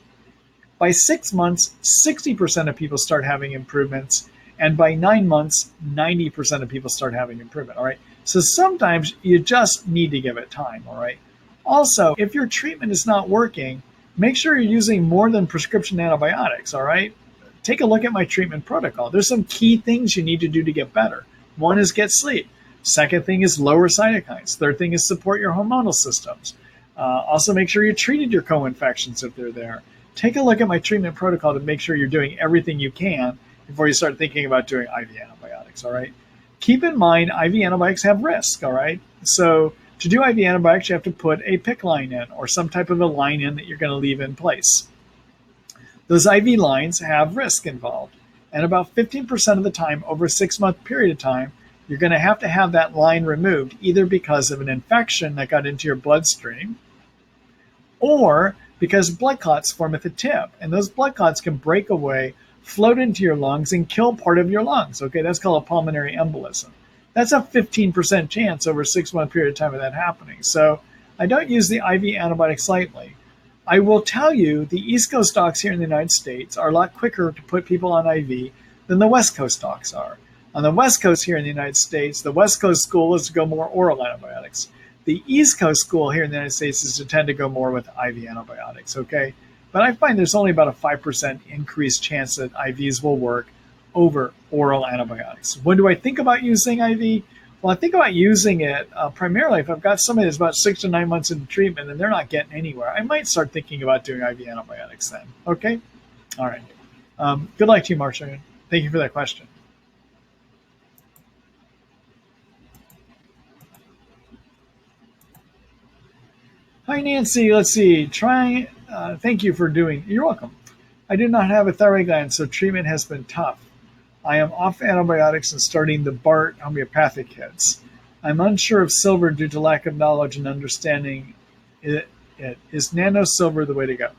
By 6 months, 60% of people start having improvements, and by 9 months, 90% of people start having improvement. All right. So sometimes you just need to give it time. All right. Also, if your treatment is not working, make sure you're using more than prescription antibiotics. All right. Take a look at my treatment protocol. There's some key things you need to do to get better. One is get sleep. Second thing is lower cytokines. Third thing is support your hormonal systems. Also, make sure you treated your co-infections if they're there. Take a look at my treatment protocol to make sure you're doing everything you can before you start thinking about doing IV antibiotics, all right? Keep in mind, IV antibiotics have risk, all right? So to do IV antibiotics, you have to put a PICC line in or some type of a line in that you're going to leave in place. Those IV lines have risk involved. And about 15% of the time, over a 6-month period of time, you're going to have that line removed, either because of an infection that got into your bloodstream or because blood clots form at the tip. And those blood clots can break away, float into your lungs, and kill part of your lungs. Okay, that's called a pulmonary embolism. That's a 15% chance over a 6-month period of time of that happening. So I don't use the IV antibiotics lightly. I will tell you, the East Coast docs here in the United States are a lot quicker to put people on IV than the West Coast docs are. On the West Coast here in the United States, the West Coast school is to go more oral antibiotics. The East Coast school here in the United States is to tend to go more with IV antibiotics, okay? But I find there's only about a 5% increased chance that IVs will work over oral antibiotics. When do I think about using IV? Well, I think about using it primarily if I've got somebody that's about 6 to 9 months into treatment and they're not getting anywhere. I might start thinking about doing IV antibiotics then. Okay? All right. Good luck to you, Marcia. Thank you for that question. Hi, Nancy. Let's see. Thank you for doing. You're welcome. I do not have a thyroid gland, so treatment has been tough. I am off antibiotics and starting the BART homeopathic kits. I'm unsure of silver due to lack of knowledge and understanding Is nano silver the way to go?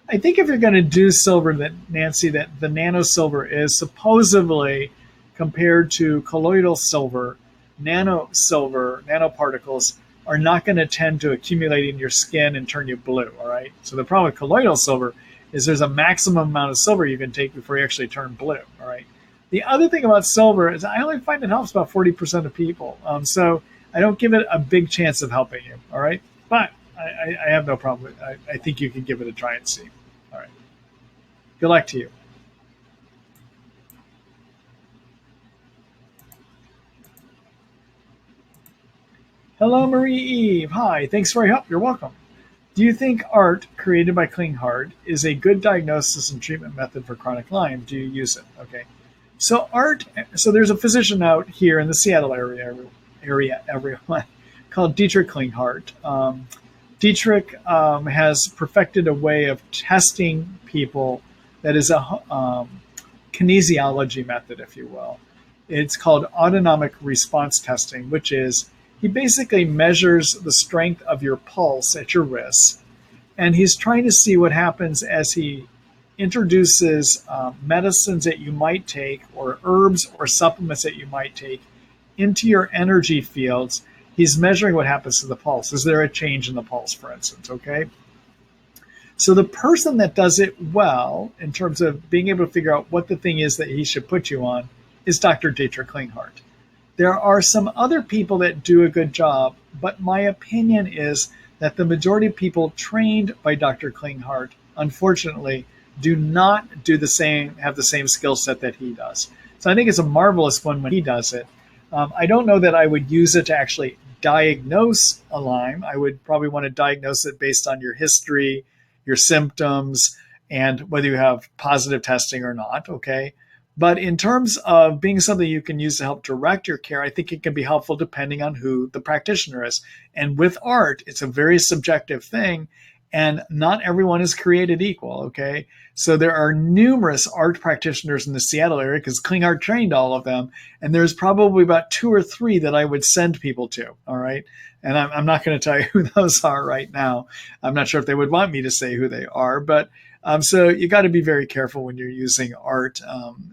I think if you're going to do silver, Nancy, that the nano silver is supposedly compared to colloidal silver, nanoparticles are not going to tend to accumulate in your skin and turn you blue, all right? So the problem with colloidal silver is there's a maximum amount of silver you can take before you actually turn blue, all right? The other thing about silver is I only find it helps about 40% of people. So I don't give it a big chance of helping you, all right? But I have no problem with it. I think you can give it a try and see. All right. Good luck to you. Hello, Marie Eve. Hi. Thanks for your help. You're welcome. Do you think art created by Clean Heart is a good diagnosis and treatment method for chronic Lyme? Do you use it? Okay. So there's a physician out here in the Seattle area, everyone. called Dietrich Klinghardt. Dietrich has perfected a way of testing people that is a kinesiology method, if you will. It's called autonomic response testing, which is he basically measures the strength of your pulse at your wrist, and he's trying to see what happens as he introduces medicines that you might take or herbs or supplements that you might take into your energy fields. He's measuring what happens to the pulse. Is there a change in the pulse, for instance? Okay. So the person that does it well in terms of being able to figure out what the thing is that he should put you on is Dr. Dietrich Klinghardt. There are some other people that do a good job, but my opinion is that the majority of people trained by Dr. Klinghardt, unfortunately, do not do the same, have the same skill set that he does. So I think it's a marvelous one when he does it. I don't know that I would use it to actually diagnose a Lyme. I would probably want to diagnose it based on your history, your symptoms, and whether you have positive testing or not, okay? But in terms of being something you can use to help direct your care, I think it can be helpful depending on who the practitioner is. And with art, it's a very subjective thing, and not everyone is created equal, okay? So there are numerous art practitioners in the Seattle area because Klinghardt trained all of them, and there's probably about 2 or 3 that I would send people to, all right? And I'm not going to tell you who those are right now. I'm not sure if they would want me to say who they are, but so you got to be very careful when you're using art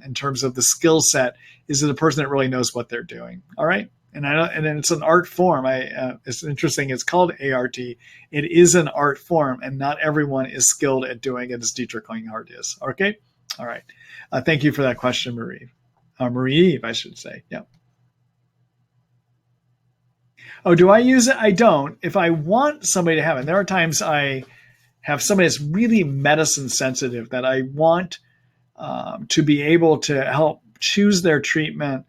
in terms of the skill set. Is it a person that really knows what they're doing? All right. And then it's an art form. It's interesting. It's called ART. It is an art form, and not everyone is skilled at doing it as Dietrich Klinghardt is. Okay. All right. Thank you for that question, Marie. Marie-Eve, I should say. Yeah. Oh, do I use it? I don't. If I want somebody to have it, there are times I have somebody that's really medicine sensitive that I want to be able to help choose their treatment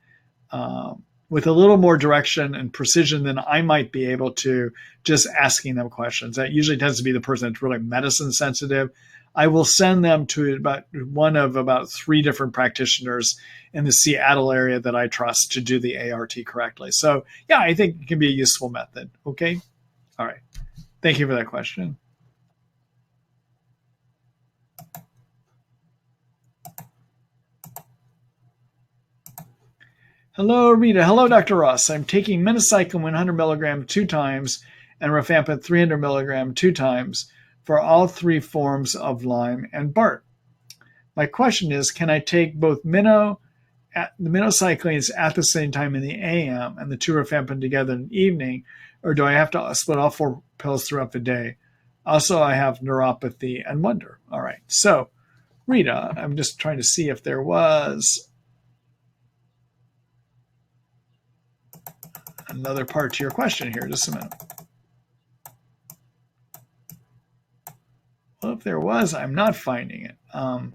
with a little more direction and precision than I might be able to just asking them questions. That usually tends to be the person that's really medicine sensitive. I will send them to one of about 3 different practitioners in the Seattle area that I trust to do the ART correctly. So yeah, I think it can be a useful method. Okay. All right. Thank you for that question. Hello, Rita. Hello, Dr. Ross. I'm taking minocycline 100 milligram 2 times and rifampin 300 milligram 2 times for all 3 forms of Lyme and BART. My question is, can I take both the minocyclines at the same time in the AM and the 2 rifampin together in the evening, or do I have to split all 4 pills throughout the day? Also, I have neuropathy and wonder. All right. So, Rita, I'm just trying to see if there was another part to your question here. Just a minute. Well, if there was, I'm not finding it. All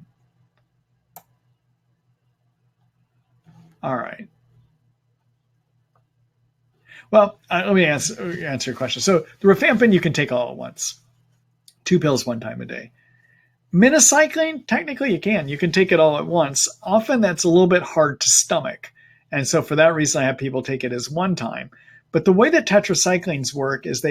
right. Well, let me answer your question. So the rifampin you can take all at once, 2 pills 1 time a day. Minocycline, technically you can. You can take it all at once. Often that's a little bit hard to stomach. And so for that reason, I have people take it as 1 time. But the way that tetracyclines work is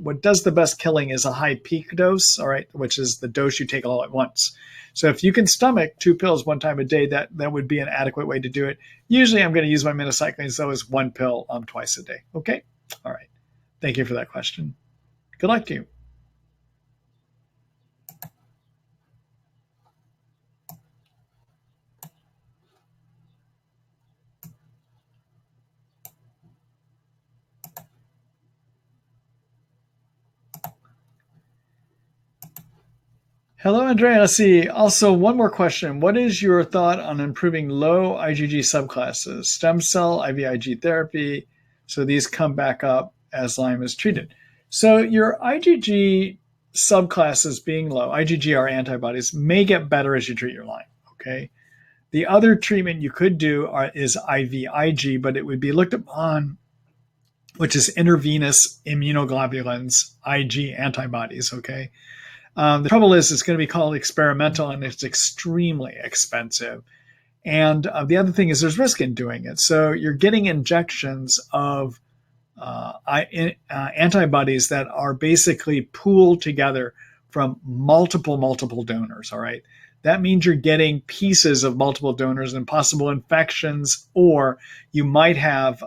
what does the best killing is a high peak dose, all right, which is the dose you take all at once. So if you can stomach 2 pills 1 time a day, that would be an adequate way to do it. Usually I'm going to use my minocyclines, though, as 1 pill twice a day. Okay? All right. Thank you for that question. Good luck to you. Hello, Andrea. Let's see. Also, one more question. What is your thought on improving low IgG subclasses, stem cell, IVIG therapy, so these come back up as Lyme is treated? So your IgG subclasses being low, IgG are antibodies, may get better as you treat your Lyme, okay? The other treatment you could do is IVIG, but it would be looked upon, which is intravenous immunoglobulins, Ig antibodies, okay? The trouble is it's going to be called experimental, and it's extremely expensive. And the other thing is there's risk in doing it. So you're getting injections of antibodies that are basically pooled together from multiple donors. All right. That means you're getting pieces of multiple donors and possible infections, or you might have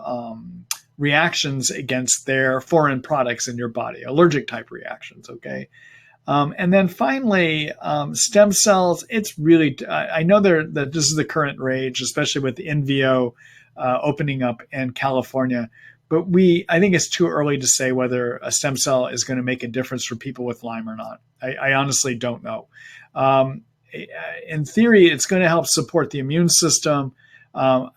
reactions against their foreign products in your body, allergic type reactions. Okay. And then finally, stem cells. It's really, I know that this is the current rage, especially with InVio opening up in California. But I think it's too early to say whether a stem cell is going to make a difference for people with Lyme or not. I honestly don't know. In theory, it's going to help support the immune system.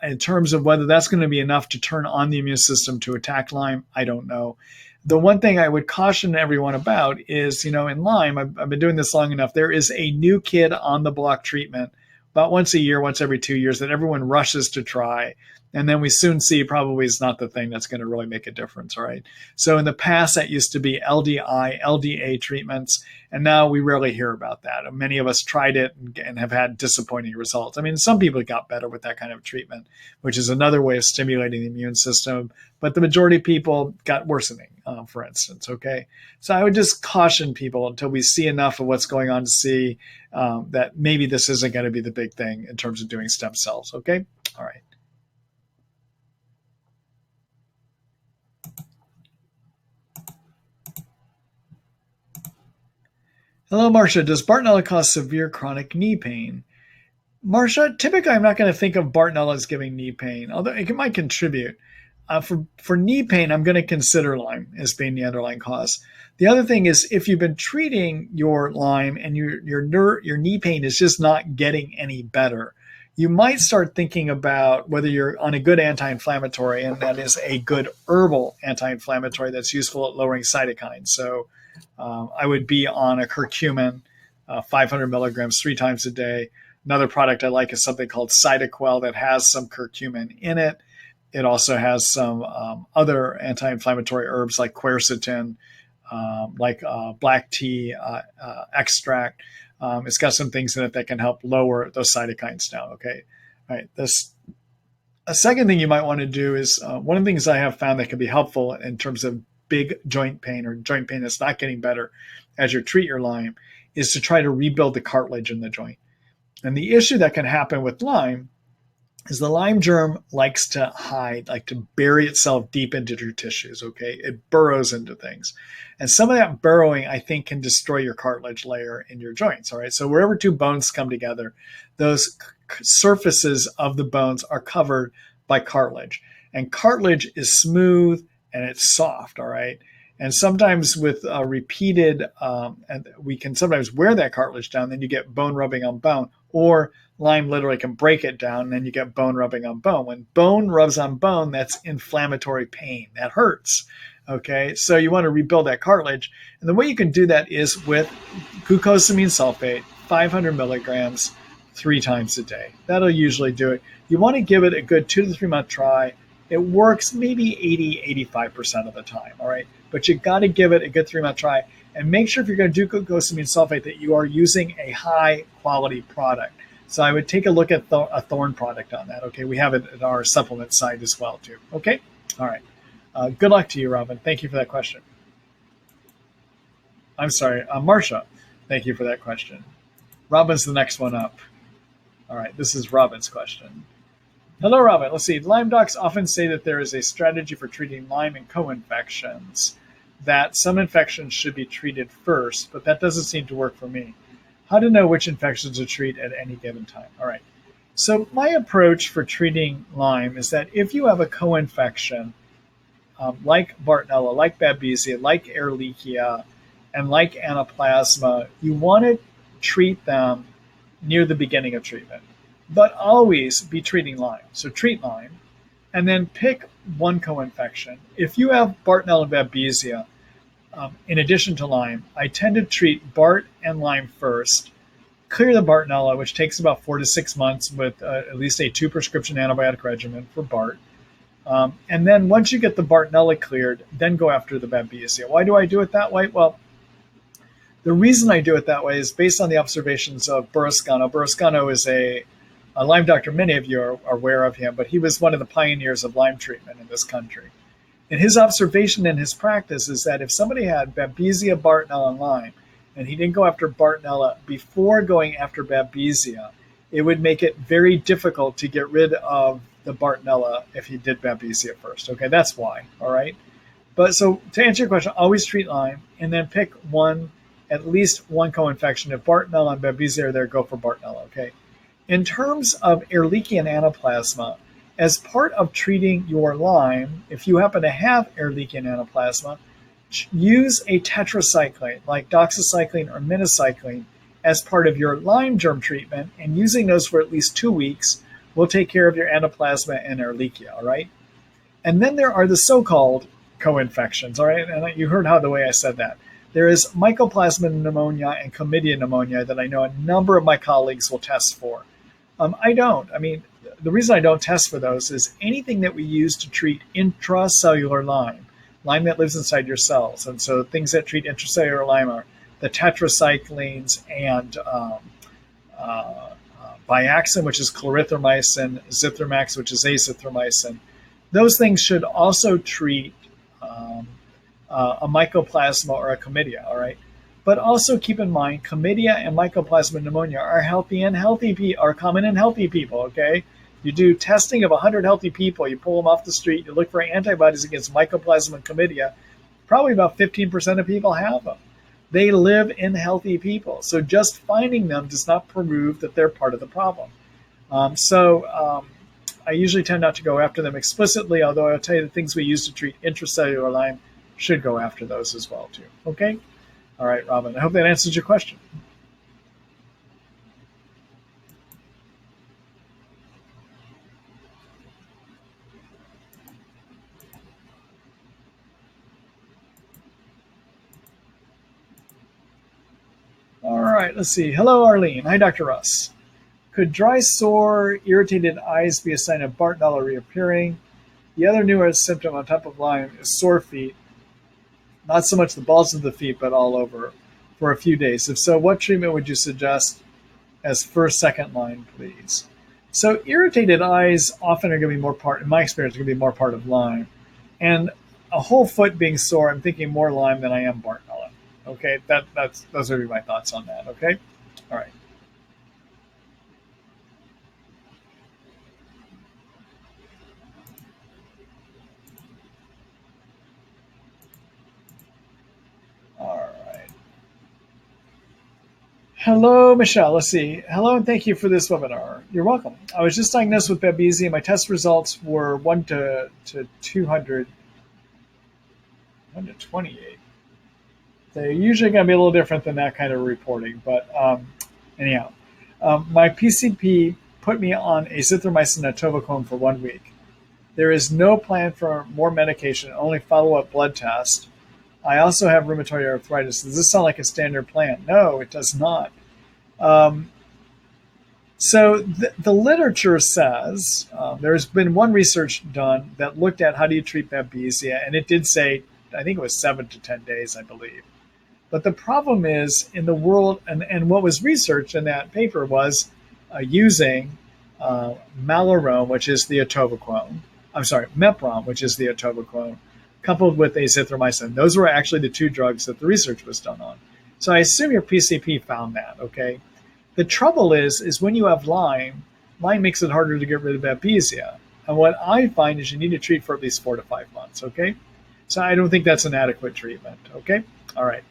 In terms of whether that's going to be enough to turn on the immune system to attack Lyme, I don't know. The one thing I would caution everyone about is, in Lyme, I've been doing this long enough, there is a new kid on the block treatment about once a year, once every 2 years that everyone rushes to try. And then we soon see probably is not the thing that's going to really make a difference, all right? So in the past, that used to be LDI, LDA treatments, and now we rarely hear about that. Many of us tried it and have had disappointing results. I mean, some people got better with that kind of treatment, which is another way of stimulating the immune system, but the majority of people got worsening, for instance, okay? So I would just caution people until we see enough of what's going on to see that maybe this isn't going to be the big thing in terms of doing stem cells, okay? All right. Hello, Marcia. Does Bartonella cause severe chronic knee pain? Marcia, typically I'm not going to think of Bartonella as giving knee pain, although it might contribute. For knee pain, I'm going to consider Lyme as being the underlying cause. The other thing is if you've been treating your Lyme and your knee pain is just not getting any better, you might start thinking about whether you're on a good anti-inflammatory, and that is a good herbal anti-inflammatory that's useful at lowering cytokines. So I would be on a curcumin, 500 milligrams 3 times a day. Another product I like is something called Cytoquel that has some curcumin in it. It also has some other anti-inflammatory herbs like quercetin, like black tea extract. It's got some things in it that can help lower those cytokines down. Okay. All right. A second thing you might want to do is one of the things I have found that can be helpful in terms of big joint pain or joint pain that's not getting better as you treat your Lyme is to try to rebuild the cartilage in the joint. And the issue that can happen with Lyme is the Lyme germ likes to hide, like to bury itself deep into your tissues, okay? It burrows into things. And some of that burrowing, I think, can destroy your cartilage layer in your joints, all right? So wherever two bones come together, those surfaces of the bones are covered by cartilage. And cartilage is smooth and it's soft, all right? And sometimes with repeated, and we can sometimes wear that cartilage down, then you get bone rubbing on bone, or Lyme literally can break it down, and then you get bone rubbing on bone. When bone rubs on bone, that's inflammatory pain. That hurts, okay? So you want to rebuild that cartilage. And the way you can do that is with glucosamine sulfate, 500 milligrams, 3 times a day. That'll usually do it. You want to give it a good 2 to 3 month try. It works maybe 80-85% of the time, all right? But you got to give it a good 3 month try. And make sure if you're going to do glucosamine sulfate that you are using a high quality product. So I would take a look at a Thorne product on that. Okay, we have it at our supplement site as well too. Okay, all right. Good luck to you, Robin. Thank you for that question. I'm sorry, Marcia. Thank you for that question. Robin's the next one up. All right, this is Robin's question. Hello, Robin. Let's see. Lyme docs often say that there is a strategy for treating Lyme and co-infections, that some infections should be treated first, but that doesn't seem to work for me. How to know which infections to treat at any given time? All right. So my approach for treating Lyme is that if you have a co-infection, like Bartonella, like Babesia, like Ehrlichia, and like Anaplasma, you want to treat them near the beginning of treatment, but always be treating Lyme. So treat Lyme, and then pick one co-infection. If you have Bartonella and Babesia, in addition to Lyme, I tend to treat Bart and Lyme first, clear the Bartonella, which takes about 4 to 6 months with at least a 2 prescription antibiotic regimen for Bart. And then once you get the Bartonella cleared, then go after the Babesia. Why do I do it that way? Well, the reason I do it that way is based on the observations of Burrascano. Burrascano is a Lyme doctor. Many of you are aware of him, but he was one of the pioneers of Lyme treatment in this country. And his observation in his practice is that if somebody had Babesia, Bartonella, and Lyme, and he didn't go after Bartonella before going after Babesia, it would make it very difficult to get rid of the Bartonella if he did Babesia first. Okay, that's why. All right. But so to answer your question, always treat Lyme and then pick one, at least one co-infection. If Bartonella and Babesia are there, go for Bartonella. Okay. In terms of Ehrlichian anaplasma, as part of treating your Lyme, if you happen to have Ehrlichian anaplasma, use a tetracycline like doxycycline or minocycline as part of your Lyme germ treatment, and using those for at least 2 weeks will take care of your anaplasma and Ehrlichia, all right? And then there are the so-called co-infections, all right? And you heard how the way I said that. There is Mycoplasma pneumonia and Chlamydia pneumonia that I know a number of my colleagues will test for. I don't. I mean, the reason I don't test for those is anything that we use to treat intracellular Lyme, Lyme that lives inside your cells. And so things that treat intracellular Lyme are the tetracyclines and Biaxin, which is clarithromycin, Zithromax, which is azithromycin. Those things should also treat a mycoplasma or a chlamydia, all right? But also keep in mind, chlamydia and mycoplasma pneumonia are common in healthy people, okay? You do testing of 100 healthy people, you pull them off the street, you look for antibodies against mycoplasma and chlamydia, probably about 15% of people have them. They live in healthy people. So just finding them does not prove that they're part of the problem. I usually tend not to go after them explicitly, although I'll tell you the things we use to treat intracellular Lyme should go after those as well too, okay? All right, Robin, I hope that answers your question. All right, let's see. Hello, Arlene. Hi, Dr. Russ. Could dry, sore, irritated eyes be a sign of Bartonella reappearing? The other newer symptom on top of Lyme is sore feet. Not so much the balls of the feet, but all over for a few days. If so, what treatment would you suggest as first, second line, please? So irritated eyes often are going to be more part, in my experience, are going to be more part of Lyme. And a whole foot being sore, I'm thinking more Lyme than I am Bartonella. Okay, those would be my thoughts on that. Okay, all right. All right. Hello, Michelle. Let's see. Hello, and thank you for this webinar. You're welcome. I was just diagnosed with Babesia. My test results were 1 to 200, 1 to 28. They're usually going to be a little different than that kind of reporting, but anyhow. My PCP put me on azithromycin and atovaquone for 1 week. There is no plan for more medication, only follow-up blood test. I also have rheumatoid arthritis. Does this sound like a standard plan? No, it does not. So the literature says there's been one research done that looked at how do you treat Babesia, and it did say, I think it was 7 to 10 days, I believe. But the problem is in the world, and what was researched in that paper was using Malarone, which is the atovaquone. I'm sorry, Mepron, which is the atovaquone, coupled with azithromycin. Those were actually the two drugs that the research was done on. So I assume your PCP found that, okay? The trouble is when you have Lyme makes it harder to get rid of Babesia. And what I find is you need to treat for at least 4 to 5 months, okay? So I don't think that's an adequate treatment, okay? All right.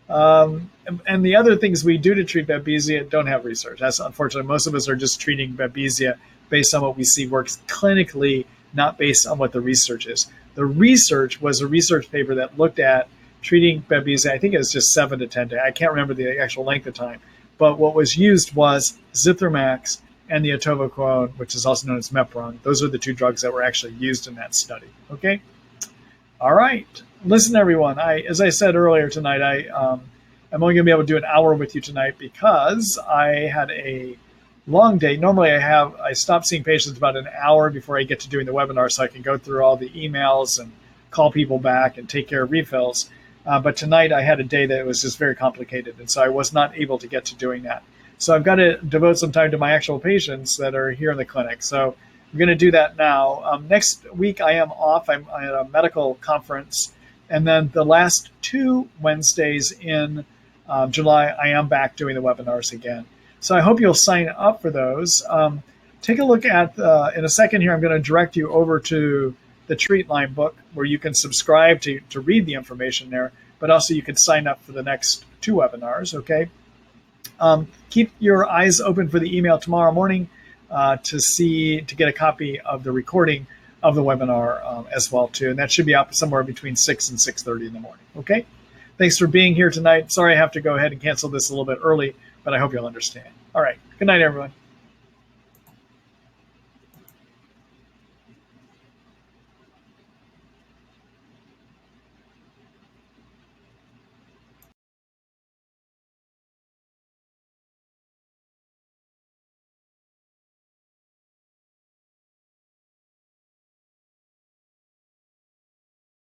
And the other things we do to treat Babesia don't have research. That's unfortunately, most of us are just treating Babesia based on what we see works clinically, not based on what the research is. The research was a research paper that looked at treating Babesia. I think it was just 7 to 10 days. I can't remember the actual length of time. But what was used was Zithromax and the atovaquone, which is also known as Mepron. Those are the two drugs that were actually used in that study. Okay? All right. Listen, everyone. As I said earlier tonight, I'm only going to be able to do an hour with you tonight because I had a long day. Normally, I stop seeing patients about an hour before I get to doing the webinar, so I can go through all the emails and call people back and take care of refills. But tonight, I had a day that was just very complicated, and so I was not able to get to doing that. So I've got to devote some time to my actual patients that are here in the clinic. So We're going to do that now. Next week I am off. I'm at a medical conference. And then the last 2 Wednesdays in July, I am back doing the webinars again. So I hope you'll sign up for those. Take a look at, in a second here, I'm going to direct you over to the Treat Lyme book, where you can subscribe to read the information there, but also you can sign up for the next 2 webinars, okay? Keep your eyes open for the email tomorrow morning to get a copy of the recording of the webinar as well, too. And that should be up somewhere between 6 and 6:30 in the morning, okay? Thanks for being here tonight. Sorry I have to go ahead and cancel this a little bit early, but I hope you'll understand. All right. Good night, everyone.